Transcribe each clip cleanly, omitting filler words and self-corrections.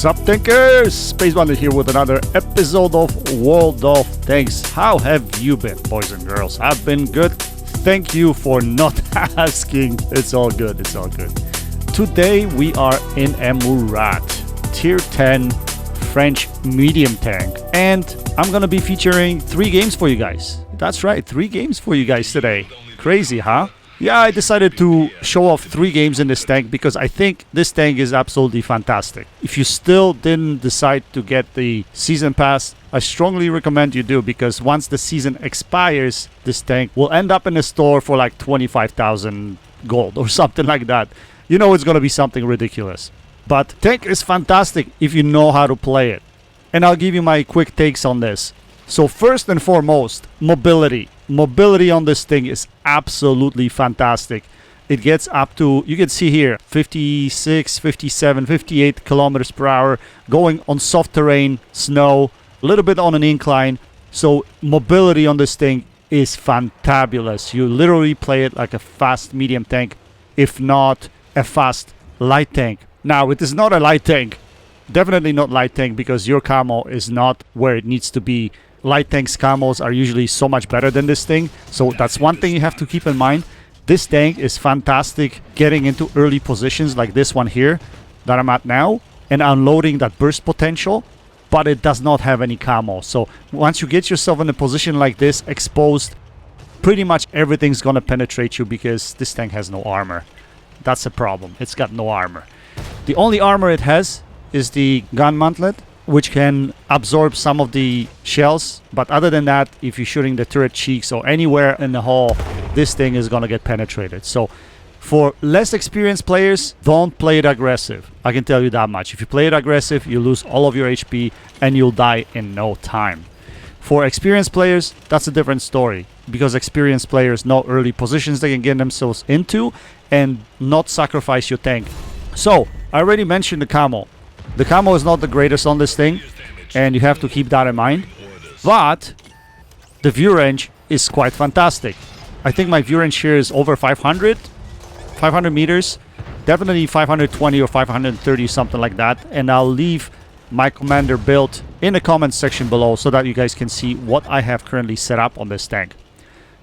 Sup Tankers! Space Bandit here with another episode of World of Tanks. How have you been, boys and girls? I've been good. Thank you for not asking. It's all good, it's all good. Today we are in a Murat, Tier 10 French medium tank. And I'm gonna be featuring 3 games for you guys. That's right, 3 games for you guys today. Crazy, huh? Yeah, I decided to show off 3 games in this tank because I think this tank is absolutely fantastic. If you still didn't decide to get the season pass, I strongly recommend you do, because once the season expires, this tank will end up in the store for like 25,000 gold or something like that. You know it's going to be something ridiculous. But tank is fantastic if you know how to play it. And I'll give you my quick takes on this. So first and foremost, mobility. Mobility on this thing is absolutely fantastic. It gets up to, you can see here, 56, 57, 58 kilometers per hour, going on soft terrain, snow, a little bit on an incline. So mobility on this thing is fantabulous. You literally play it like a fast medium tank, if not a fast light tank. Now, it is not a light tank. Definitely not light tank, because your camo is not where it needs to be. Light tanks camos are usually so much better than this thing, so that's one thing you have to keep in mind. This tank is fantastic getting into early positions like this one here that I'm at now and unloading that burst potential, but it does not have any camo. So once you get yourself in a position like this, exposed, pretty much everything's gonna penetrate you because this tank has no armor. That's a problem. It's got no armor. The only armor it has is the gun mantlet, which can absorb some of the shells. But other than that, if you're shooting the turret cheeks or anywhere in the hull, this thing is going to get penetrated. So for less experienced players, don't play it aggressive. I can tell you that much. If you play it aggressive, you lose all of your HP and you'll die in no time. For experienced players, that's a different story, because experienced players know early positions they can get themselves into and not sacrifice your tank. So I already mentioned the camo. The camo is not the greatest on this thing, and you have to keep that in mind. But the view range is quite fantastic. I think my view range here is over 500 meters. Definitely 520 or 530, something like that. And I'll leave my commander build in the comments section below so that you guys can see what I have currently set up on this tank.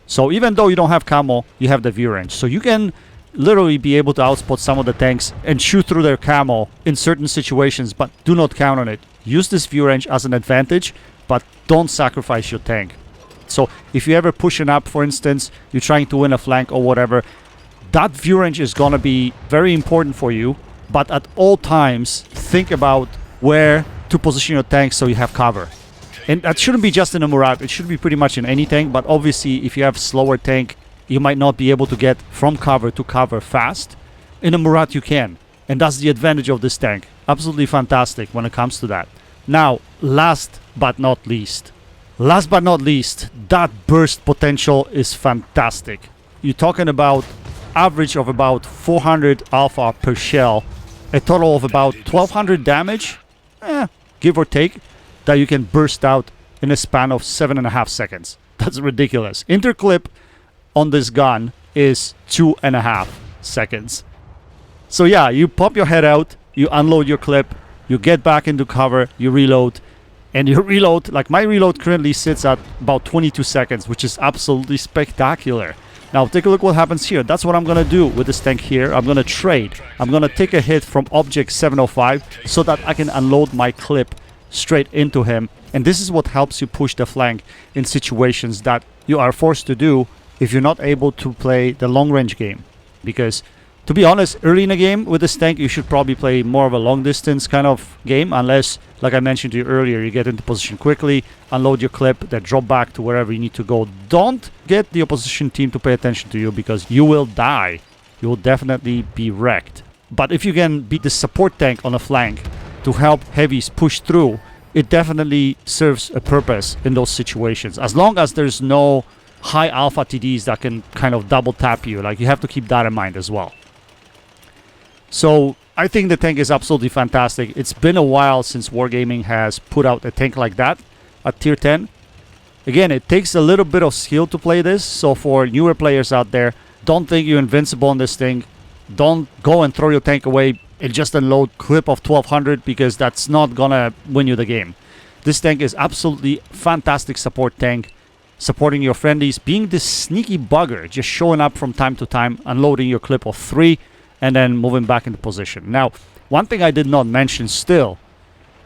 So even though you don't have camo, you have the view range. So you can literally be able to outspot some of the tanks and shoot through their camo in certain situations, but do not count on it. Use this view range as an advantage, but don't sacrifice your tank. So if you ever pushing up, for instance, you're trying to win a flank or whatever, that view range is gonna be very important for you. But at all times, think about where to position your tank so you have cover. And that shouldn't be just in a Murat, it should be pretty much in any tank. But obviously, if you have slower tank, you might not be able to get from cover to cover fast. In a Murat you can, and that's the advantage of this tank. Absolutely fantastic when it comes to that. Now, last but not least, that burst potential is fantastic. You're talking about average of about 400 alpha per shell, a total of about 1200 damage, give or take, that you can burst out in a span of 7.5 seconds. That's ridiculous. Interclip on this gun is 2.5 seconds. So yeah, you pop your head out, you unload your clip, you get back into cover, you reload, and your reload, like my reload currently sits at about 22 seconds, which is absolutely spectacular. Now take a look what happens here. That's what I'm gonna do with this tank here. I'm gonna trade. I'm gonna take a hit from object 705 so that I can unload my clip straight into him. And this is what helps you push the flank in situations that you are forced to do if you're not able to play the long range game. Because to be honest, early in the game with this tank, you should probably play more of a long distance kind of game, unless, like I mentioned to you earlier, you get into position quickly, unload your clip, then drop back to wherever you need to go. Don't get the opposition team to pay attention to you, because you will die. You will definitely be wrecked. But if you can beat the support tank on a flank to help heavies push through, it definitely serves a purpose in those situations. As long as there's no high alpha TDs that can kind of double tap you, like, you have to keep that in mind as well. So I think the tank is absolutely fantastic. It's been a while since Wargaming has put out a tank like that at tier 10. Again, it takes a little bit of skill to play this, so for newer players out there, don't think you're invincible on this thing. Don't go and throw your tank away and just unload clip of 1200 because that's not gonna win you the game. This tank is absolutely fantastic support tank, supporting your friendlies, being this sneaky bugger, just showing up from time to time, unloading your clip of 3, and then moving back into position. Now, one thing I did not mention still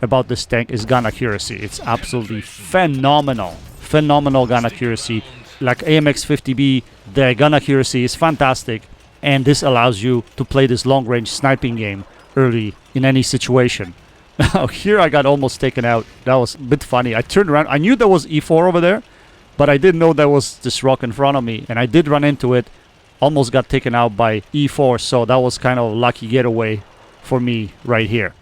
about this tank is gun accuracy. It's absolutely phenomenal. Phenomenal gun accuracy. Like AMX 50B, the gun accuracy is fantastic, and this allows you to play this long-range sniping game early in any situation. Now, here I got almost taken out. That was a bit funny. I turned around. I knew there was E4 over there, but I didn't know there was this rock in front of me, and I did run into it. Almost got taken out by E4, so that was kind of a lucky getaway for me right here.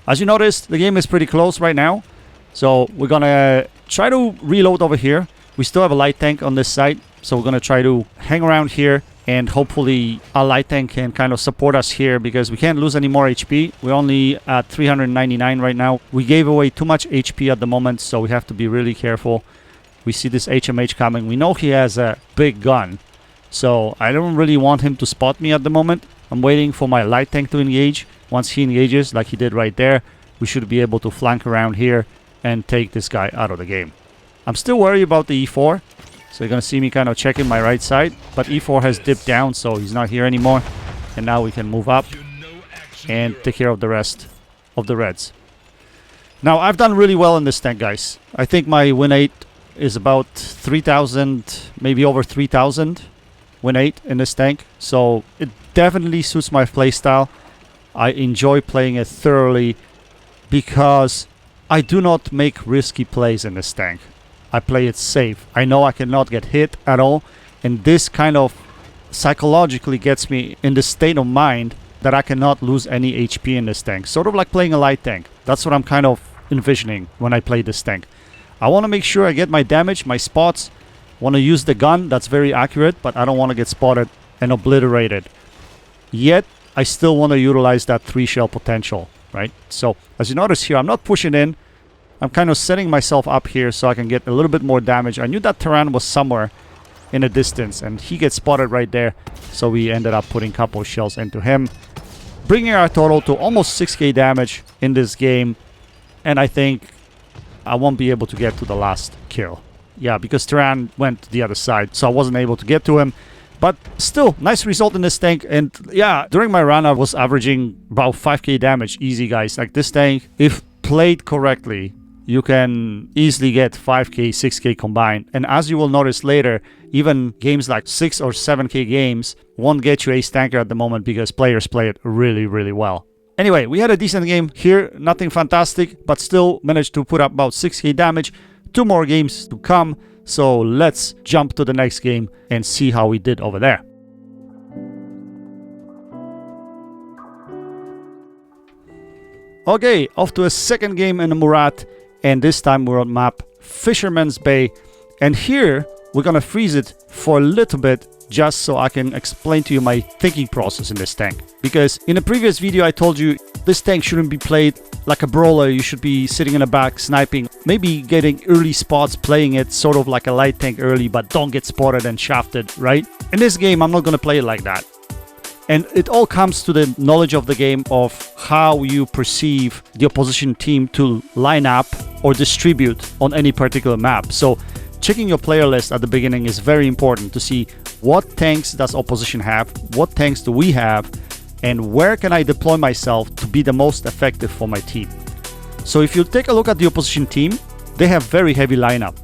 As you noticed, the game is pretty close right now, so we're gonna try to reload over here. We still have a light tank on this side, so we're gonna try to hang around here, and hopefully our light tank can kind of support us here because we can't lose any more HP. We're only at 399 right now. We gave away too much HP at the moment, so we have to be really careful. We see this HMH coming. We know he has a big gun, so I don't really want him to spot me at the moment. I'm waiting for my light tank to engage. Once he engages, like he did right there, we should be able to flank around here and take this guy out of the game. I'm still worried about the E4, so you're going to see me kind of checking my right side, but E4 has dipped down, so he's not here anymore. And now we can move up and take care of the rest of the reds. Now, I've done really well in this tank, guys. I think my win 8 is about 3,000, maybe over 3,000 win 8 in this tank, so it definitely suits my playstyle. I enjoy playing it thoroughly because I do not make risky plays in this tank. I play it safe. I know I cannot get hit at all, and this kind of psychologically gets me in the state of mind that I cannot lose any HP in this tank. Sort of like playing a light tank. That's what I'm kind of envisioning when I play this tank. I want to make sure I get my damage, my spots. Want to use the gun, that's very accurate, but I don't want to get spotted and obliterated. Yet, I still want to utilize that 3 shell potential, right? So, as you notice here, I'm not pushing in. I'm kind of setting myself up here so I can get a little bit more damage. I knew that Terran was somewhere in a distance, and he gets spotted right there. So we ended up putting a couple of shells into him, bringing our total to almost 6k damage in this game. And I think I won't be able to get to the last kill. Yeah, because Terran went to the other side, so I wasn't able to get to him. But still, nice result in this tank. And yeah, during my run, I was averaging about 5k damage easy, guys. Like this tank, if played correctly, you can easily get 5k, 6k combined. And as you will notice later, even games like 6 or 7k games won't get you ace tanker at the moment because players play it really, really well. Anyway, we had a decent game here. Nothing fantastic, but still managed to put up about 6k damage. 2 more games to come. So let's jump to the next game and see how we did over there. Okay, off to a second game in the Murat, and this time we're on map Fisherman's Bay. And here we're gonna freeze it for a little bit just so I can explain to you my thinking process in this tank. Because in a previous video I told you this tank shouldn't be played like a brawler. You should be sitting in the back sniping, maybe getting early spots, playing it sort of like a light tank early, but don't get spotted and shafted, right? In this game I'm not gonna play it like that. And it all comes to the knowledge of the game of how you perceive the opposition team to line up or distribute on any particular map. So checking your player list at the beginning is very important to see what tanks does opposition have, what tanks do we have, and where can I deploy myself to be the most effective for my team. So if you take a look at the opposition team, they have very heavy lineup.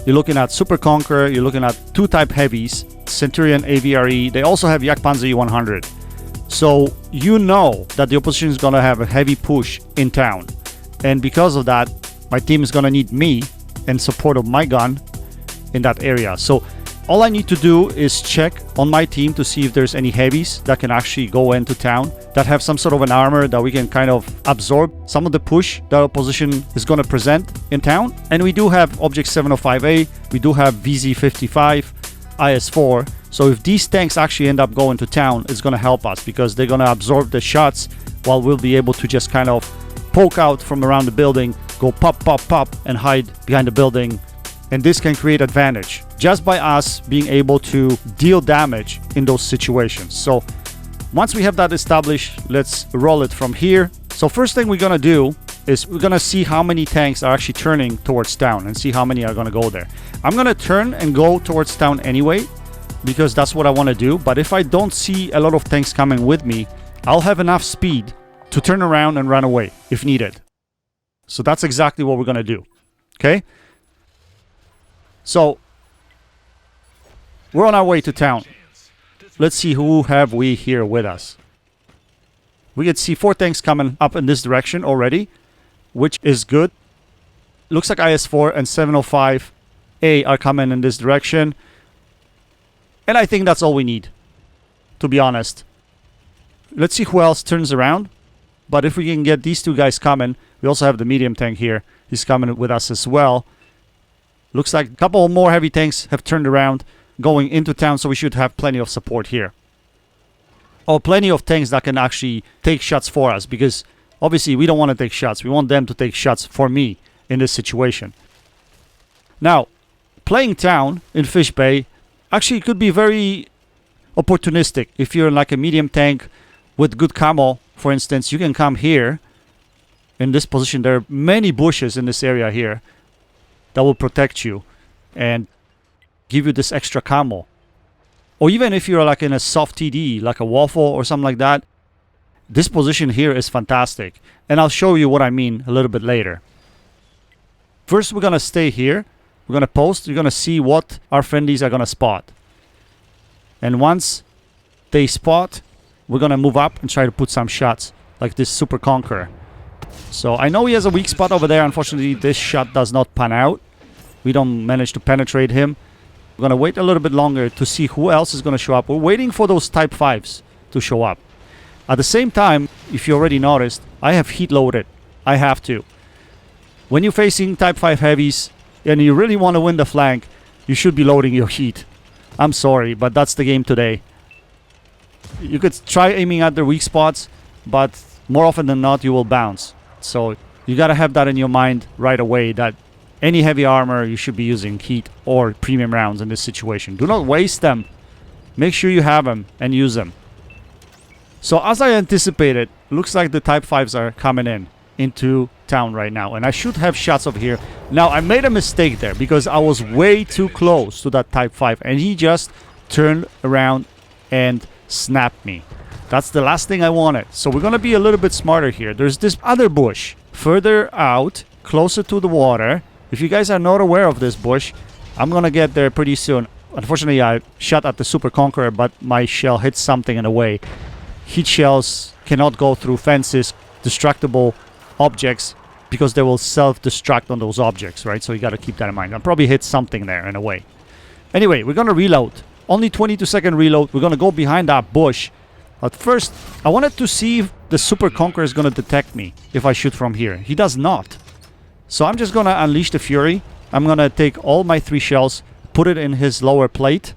You're looking at Super Conqueror, you're looking at 2 type heavies, Centurion AVRE, they also have Jagdpanzer E100. So you know that the opposition is going to have a heavy push in town. And because of that, my team is going to need me in support of my gun in that area. So all I need to do is check on my team to see if there's any heavies that can actually go into town, that have some sort of an armor that we can kind of absorb some of the push that opposition is going to present in town. And we do have Object 705A, we do have VZ55, IS-4. So if these tanks actually end up going to town, it's going to help us because they're going to absorb the shots while we'll be able to just kind of poke out from around the building, go pop, pop, pop, and hide behind the building. And this can create advantage just by us being able to deal damage in those situations. So Once we have that established, let's roll it from here. So first thing we're gonna do is we're gonna see how many tanks are actually turning towards town and see how many are gonna go there. I'm gonna turn and go towards town anyway, because that's what I want to do. But if I don't see a lot of tanks coming with me, I'll have enough speed to turn around and run away if needed. So that's exactly what we're going to do. Okay? So we're on our way to town. Let's see who have we here with us. We can see 4 tanks coming up in this direction already, which is good. Looks like IS-4 and 705A are coming in this direction. And I think that's all we need, to be honest. Let's see who else turns around. But if we can get these 2 guys coming, we also have the medium tank here. He's coming with us as well. Looks like a couple more heavy tanks have turned around going into town, so we should have plenty of support here. Or plenty of tanks that can actually take shots for us, because obviously we don't want to take shots. We want them to take shots for me in this situation. Now, playing town in Fish Bay actually could be very opportunistic. If you're like a medium tank with good camo, for instance, you can come here in this position. There are many bushes in this area here that will protect you and give you this extra camo. Or even if you're like in a soft TD, like a waffle or something like that, this position here is fantastic. And I'll show you what I mean a little bit later. First, we're going to stay here. We're going to post. You're going to see what our friendlies are going to spot. And once they spot, we're going to move up and try to put some shots like this Super Conqueror. So I know he has a weak spot over there. Unfortunately, this shot does not pan out. We don't manage to penetrate him. We're going to wait a little bit longer to see who else is going to show up. We're waiting for those Type 5s to show up. At the same time, if you already noticed, I have heat loaded. I have to. When you're facing Type 5 heavies and you really want to win the flank, you should be loading your heat. I'm sorry, but that's the game today. You could try aiming at their weak spots, but more often than not, you will bounce. So you got to have that in your mind right away, that any heavy armor, you should be using heat or premium rounds in this situation. Do not waste them. Make sure you have them and use them. So as I anticipated, looks like the Type 5s are coming into town right now. And I should have shots over here. Now, I made a mistake there because I was way too close to that Type 5. And he just turned around and snapped me. That's the last thing I wanted. So we're going to be a little bit smarter here. There's this other bush further out, closer to the water. If you guys are not aware of this bush, I'm going to get there pretty soon. Unfortunately, I shot at the Super Conqueror, but my shell hit something in the way. Heat shells cannot go through fences, destructible objects, because they will self-destruct on those objects, right? So you got to keep that in mind. I'll probably hit something there in a way. Anyway, we're going to reload. Only 22-second reload. We're going to go behind that bush. But first, I wanted to see if the Super Conqueror is going to detect me if I shoot from here. He does not. So I'm just going to unleash the Fury. I'm going to take all my 3 shells, put it in his lower plate,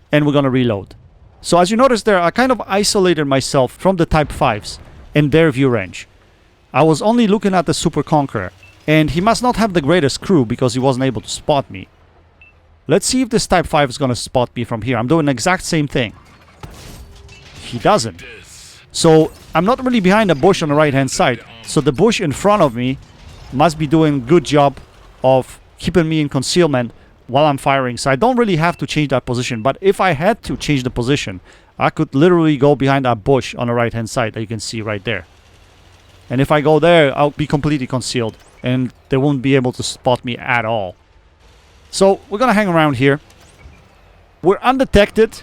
and we're going to reload. So as you notice there, I kind of isolated myself from the Type 5s in their view range. I was only looking at the Super Conqueror, and he must not have the greatest crew because he wasn't able to spot me. Let's see if this Type 5 is going to spot me from here. I'm doing the exact same thing. He doesn't. So I'm not really behind the bush on the right hand side. So the bush in front of me must be doing a good job of keeping me in concealment while I'm firing. So I don't really have to change that position. But if I had to change the position, I could literally go behind that bush on the right hand side that you can see right there. And if I go there, I'll be completely concealed and they won't be able to spot me at all. So we're gonna hang around here. We're undetected.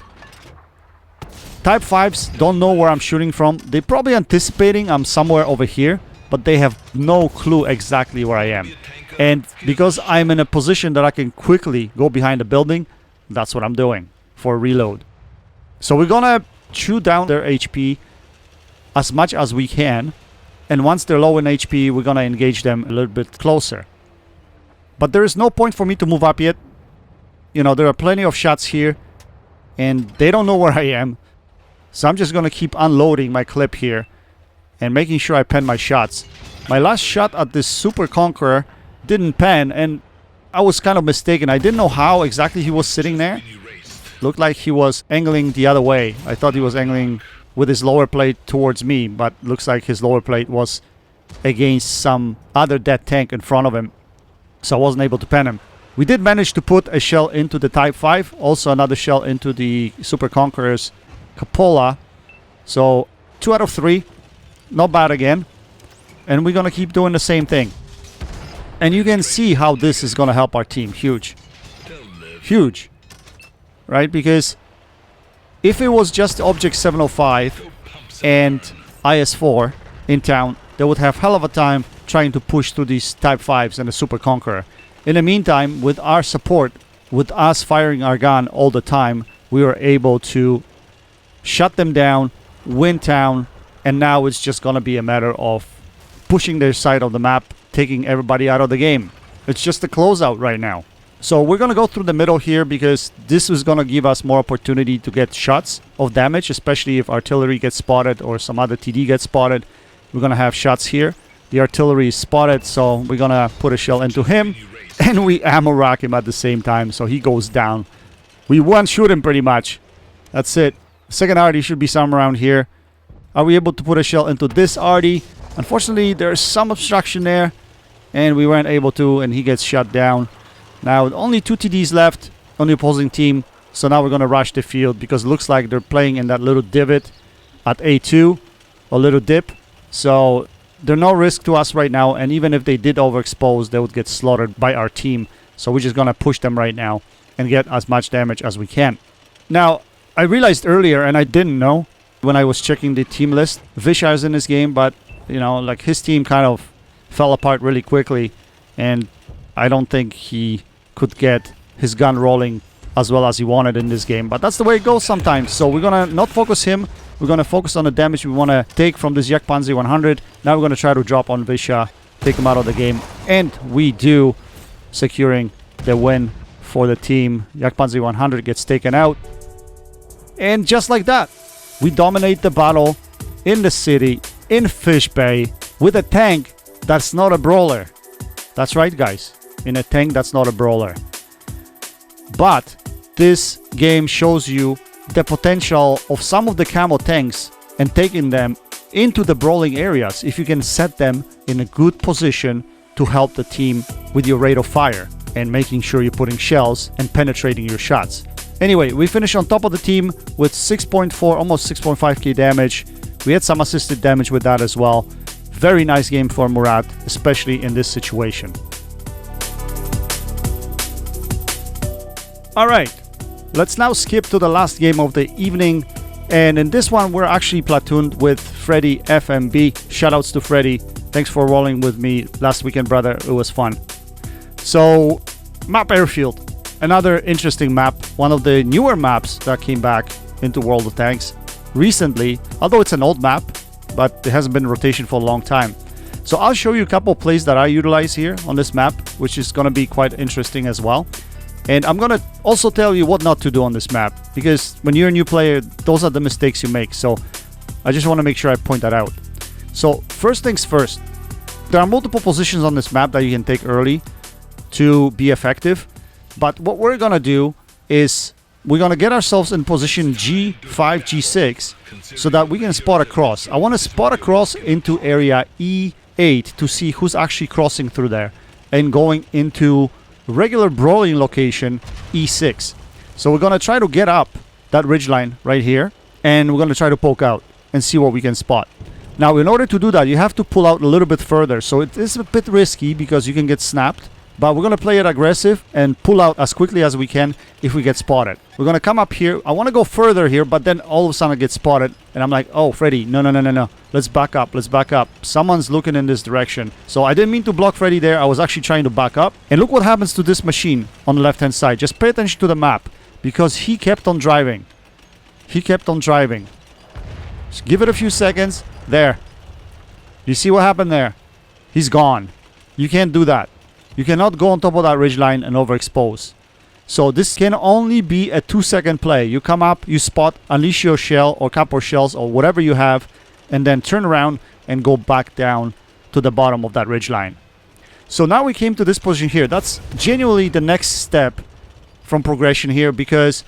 Type 5s don't know where I'm shooting from. They're probably anticipating I'm somewhere over here, but they have no clue exactly where I am. And because I'm in a position that I can quickly go behind the building, that's what I'm doing for reload. So we're gonna chew down their HP as much as we can. And once they're low in HP, we're gonna engage them a little bit closer. But there is no point for me to move up yet. You know, there are plenty of shots here, and they don't know where I am. So I'm just gonna keep unloading my clip here and making sure I pen my shots. My last shot at this Super Conqueror didn't pen, and I was kind of mistaken. I didn't know how exactly he was sitting there. Looked like he was angling the other way. I thought he was angling with his lower plate towards me, but looks like his lower plate was against some other dead tank in front of him, so I wasn't able to pen him. We did manage to put a shell into the Type 5, also another shell into the Super Conqueror's Cupola. So 2 out of 3, not bad again. And we're gonna keep doing the same thing. And you can see how this is gonna help our team. Huge. Huge. Right? Because if it was just Object 705 and IS-4 in town, they would have hell of a time trying to push through these Type 5s and the Super Conqueror. In the meantime, with our support, with us firing our gun all the time, we were able to shut them down, win town, and now it's just gonna be a matter of pushing their side of the map, taking everybody out of the game. It's just a closeout right now. So we're gonna go through the middle here because this is gonna give us more opportunity to get shots of damage, especially if artillery gets spotted or some other TD gets spotted. We're gonna have shots here. The artillery is spotted, so we're gonna put a shell into him, and we ammo rack him at the same time, so he goes down. We one-shoot him pretty much. That's it. Second arty should be somewhere around here. Are we able to put a shell into this arty? Unfortunately, there's some obstruction there, and we weren't able to, and he gets shut down. Now, only 2 TDs left on the opposing team, so now we're going to rush the field because it looks like they're playing in that little divot at A2, a little dip. So they're no risk to us right now, and even if they did overexpose, they would get slaughtered by our team. So we're just going to push them right now and get as much damage as we can. Now, I realized earlier, and I didn't know when I was checking the team list, Visha is in this game, but, you know, like his team kind of fell apart really quickly, and I don't think he could get his gun rolling as well as he wanted in this game. But that's the way it goes sometimes. So we're going to not focus him. We're going to focus on the damage we want to take from this Jagdpanzer 100. Now we're going to try to drop on Visha, take him out of the game. And we do, securing the win for the team. Jagdpanzer 100 gets taken out. And just like that, we dominate the battle in the city, in Fish Bay, with a tank that's not a brawler. That's right, guys. In a tank that's not a brawler. But this game shows you the potential of some of the camo tanks and taking them into the brawling areas if you can set them in a good position to help the team with your rate of fire and making sure you're putting shells and penetrating your shots. Anyway, we finished on top of the team with 6.4, almost 6.5k damage. We had some assisted damage with that as well. Very nice game for Murat, especially in this situation. Alright, let's now skip to the last game of the evening. And in this one, we're actually platooned with Freddy FMB. Shoutouts to Freddy. Thanks for rolling with me last weekend, brother. It was fun. So, Map Airfield. Another interesting map. One of the newer maps that came back into World of Tanks recently. Although it's an old map, but it hasn't been in rotation for a long time. So I'll show you a couple of plays that I utilize here on this map, which is going to be quite interesting as well. And I'm going to also tell you what not to do on this map, because when you're a new player, those are the mistakes you make. So I just want to make sure I point that out. So first things first, there are multiple positions on this map that you can take early to be effective. But what we're going to do is we're going to get ourselves in position G5, G6 so that we can spot across. I want to spot across into area E8 to see who's actually crossing through there and going into regular brawling location E6. So we're going to try to get up that ridgeline right here, and we're going to try to poke out and see what we can spot. Now, in order to do that, you have to pull out a little bit further. So it is a bit risky because you can get snapped, but we're going to play it aggressive and pull out as quickly as we can if we get spotted. We're going to come up here. I want to go further here, but then all of a sudden I get spotted, and I'm like, oh, Freddy, no. Let's back up. Let's back up. Someone's looking in this direction. So I didn't mean to block Freddy there. I was actually trying to back up. And look what happens to this machine on the left-hand side. Just pay attention to the map, because he kept on driving. He kept on driving. Just give it a few seconds. There. You see what happened there? He's gone. You can't do that. You cannot go on top of that ridgeline and overexpose. So this can only be a 2-second play. You come up, you spot, unleash your shell or couple shells or whatever you have, and then turn around and go back down to the bottom of that ridgeline. So now we came to this position here. That's genuinely the next step from progression here, because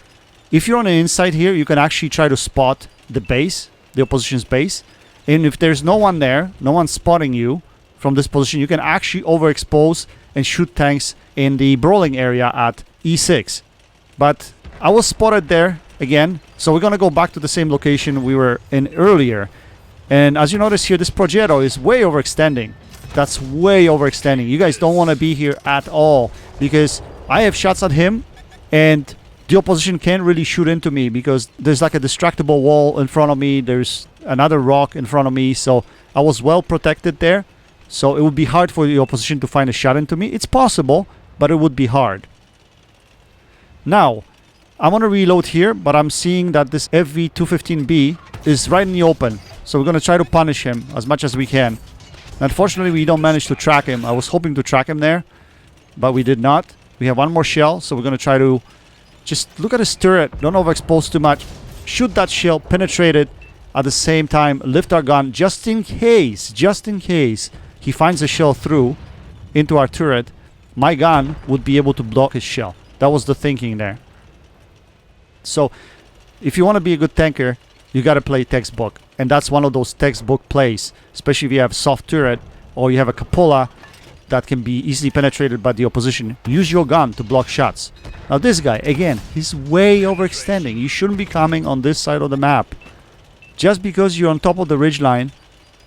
if you're on the inside here, you can actually try to spot the base the opposition's base. And if there's no one there, no one spotting you from this position, you can actually overexpose and shoot tanks in the brawling area at E6. But I was spotted there again, so we're gonna go back to the same location we were in earlier. And as you notice here, this Progetto is way overextending. That's way overextending. You guys don't want to be here at all, because I have shots at him and the opposition can't really shoot into me because there's like a distractible wall in front of me. There's another rock in front of me, so I was well protected there. So it would be hard for the opposition to find a shot into me. It's possible, but it would be hard. Now, I'm going to reload here, but I'm seeing that this FV215B is right in the open. So we're going to try to punish him as much as we can. Unfortunately, we don't manage to track him. I was hoping to track him there, but we did not. We have one more shell, so we're going to try to just look at his turret. Don't overexpose too much. Shoot that shell, penetrate it. At the same time, lift our gun just in case he finds a shell through into our turret. My gun would be able to block his shell. That was the thinking there. So, if you want to be a good tanker, you got to play textbook. And that's one of those textbook plays, especially if you have soft turret or you have a cupola that can be easily penetrated by the opposition. Use your gun to block shots. Now this guy, again, he's way overextending. You shouldn't be coming on this side of the map. Just because you're on top of the ridgeline,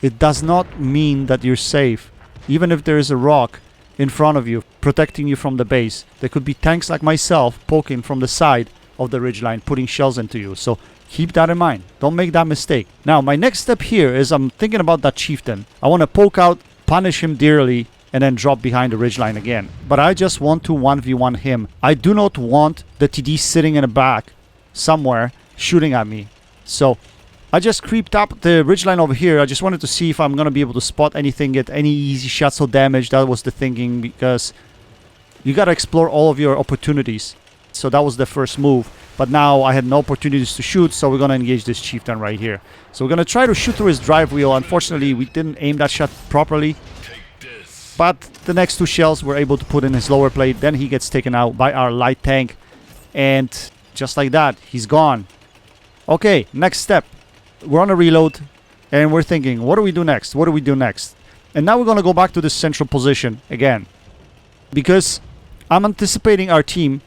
it does not mean that you're safe. Even if there is a rock in front of you, protecting you from the base, there could be tanks like myself poking from the side of the ridgeline, putting shells into you. So keep that in mind. Don't make that mistake. Now, my next step here is I'm thinking about that chieftain. I want to poke out, punish him dearly, and then drop behind the ridgeline again. But I just want to 1v1 him. I do not want the TD sitting in the back somewhere shooting at me. So I just creeped up the ridgeline over here. I just wanted to see if I'm going to be able to spot anything, get any easy shots or damage. That was the thinking, because you got to explore all of your opportunities. So that was the first move. But now I had no opportunities to shoot, so we're going to engage this chieftain right here. So we're going to try to shoot through his drive wheel. Unfortunately, we didn't aim that shot properly. But the next two shells we're able to put in his lower plate. Then he gets taken out by our light tank. And just like that, he's gone. Okay, next step. We're on a reload. And we're thinking, what do we do next? What do we do next? And now we're going to go back to this central position again. Because I'm anticipating our team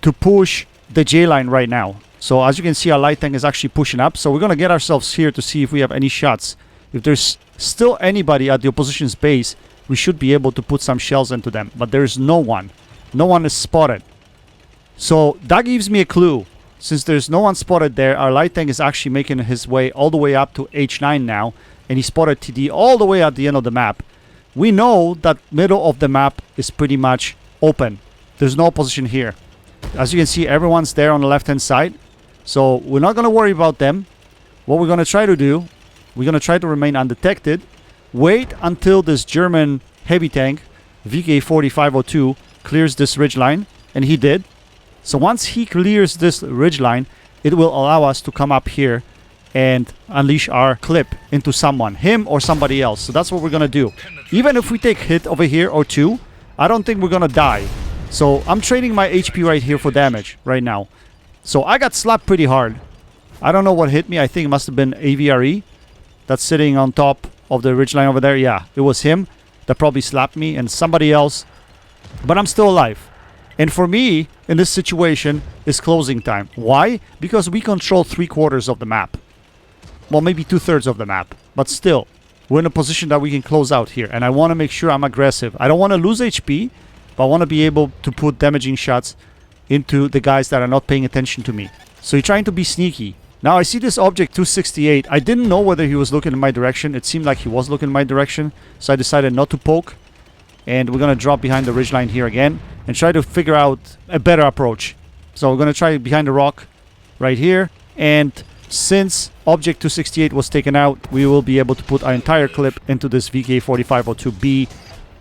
to push the J line right now. So as you can see, our light tank is actually pushing up. So we're going to get ourselves here to see if we have any shots. If there's still anybody at the opposition's base, we should be able to put some shells into them. But there's no one. No one is spotted. So that gives me a clue. Since there's no one spotted there, our light tank is actually making his way all the way up to H9 now. And he spotted TD all the way at the end of the map. We know that middle of the map is pretty much open. There's no opposition here. As you can see, everyone's there on the left-hand side. So we're not going to worry about them. What we're going to try to do, we're going to try to remain undetected. Wait until this German heavy tank, VK4502, clears this ridgeline. And he did. So once he clears this ridgeline, it will allow us to come up here and unleash our clip into someone. Him or somebody else. So that's what we're going to do. Even if we take hit over here or two, I don't think we're going to die. So I'm trading my HP right here for damage right now. So I got slapped pretty hard. I don't know what hit me. I think it must have been AVRE that's sitting on top of the ridgeline over there. Yeah, it was him that probably slapped me and somebody else. But I'm still alive. And for me, in this situation, is closing time. Why? Because we control 3/4 of the map. Well, maybe 2/3 of the map. But still, we're in a position that we can close out here. And I want to make sure I'm aggressive. I don't want to lose HP. But I want to be able to put damaging shots into the guys that are not paying attention to me. So you're trying to be sneaky. Now I see this object 268. I didn't know whether he was looking in my direction. It seemed like he was looking in my direction. So I decided not to poke. And we're going to drop behind the ridgeline here again. And try to figure out a better approach. So we're going to try behind the rock right here. And since object 268 was taken out, we will be able to put our entire clip into this VK4502B.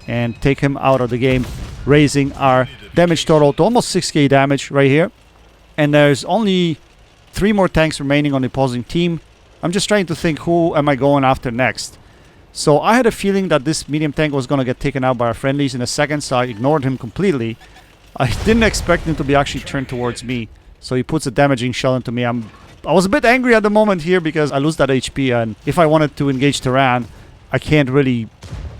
And take him out of the game, raising our damage total to almost 6k damage right here. And there's only 3 more tanks remaining on the opposing team. I'm just trying to think, who am I going after next? So I had a feeling that this medium tank was going to get taken out by our friendlies in a second, so I ignored him completely. I didn't expect him to be actually turned towards me. So he puts a damaging shell into me. I was a bit angry at the moment here because I lose that HP, and if I wanted to engage Terran, I can't really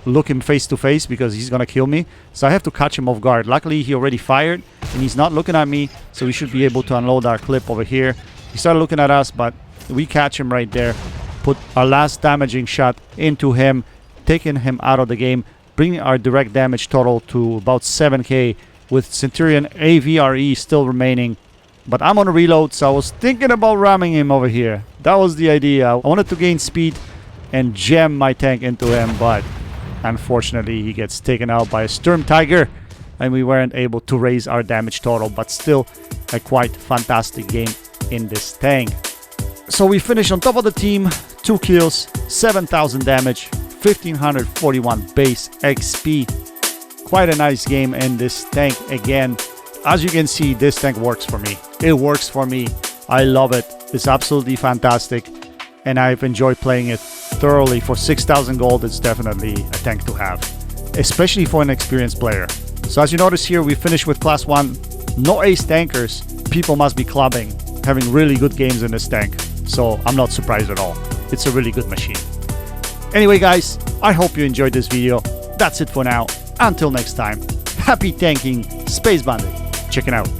look him face to face because he's gonna kill me. So I have to catch him off guard. Luckily, he already fired and he's not looking at me, so we should be able to unload our clip over here. He started looking at us, but we catch him right there. Put our last damaging shot into him, taking him out of the game, bringing our direct damage total to about 7k with Centurion AVRE still remaining. But I'm on a reload, so I was thinking about ramming him over here. That was the idea. I wanted to gain speed and jam my tank into him, but unfortunately he gets taken out by a Sturm Tiger and we weren't able to raise our damage total, but still a quite fantastic game in this tank. So we finished on top of the team, 2 kills, 7,000 damage, 1541 base XP. Quite a nice game in this tank again. As you can see, this tank works for me. It works for me. I love it. It's absolutely fantastic. And I've enjoyed playing it thoroughly. For 6,000 gold, it's definitely a tank to have, especially for an experienced player. So as you notice here, we finished with class 1. No ace tankers. People must be clubbing, having really good games in this tank. So I'm not surprised at all. It's a really good machine. Anyway guys, I hope you enjoyed this video. That's it for now. Until next time, happy tanking, Space Bandit. Check it out.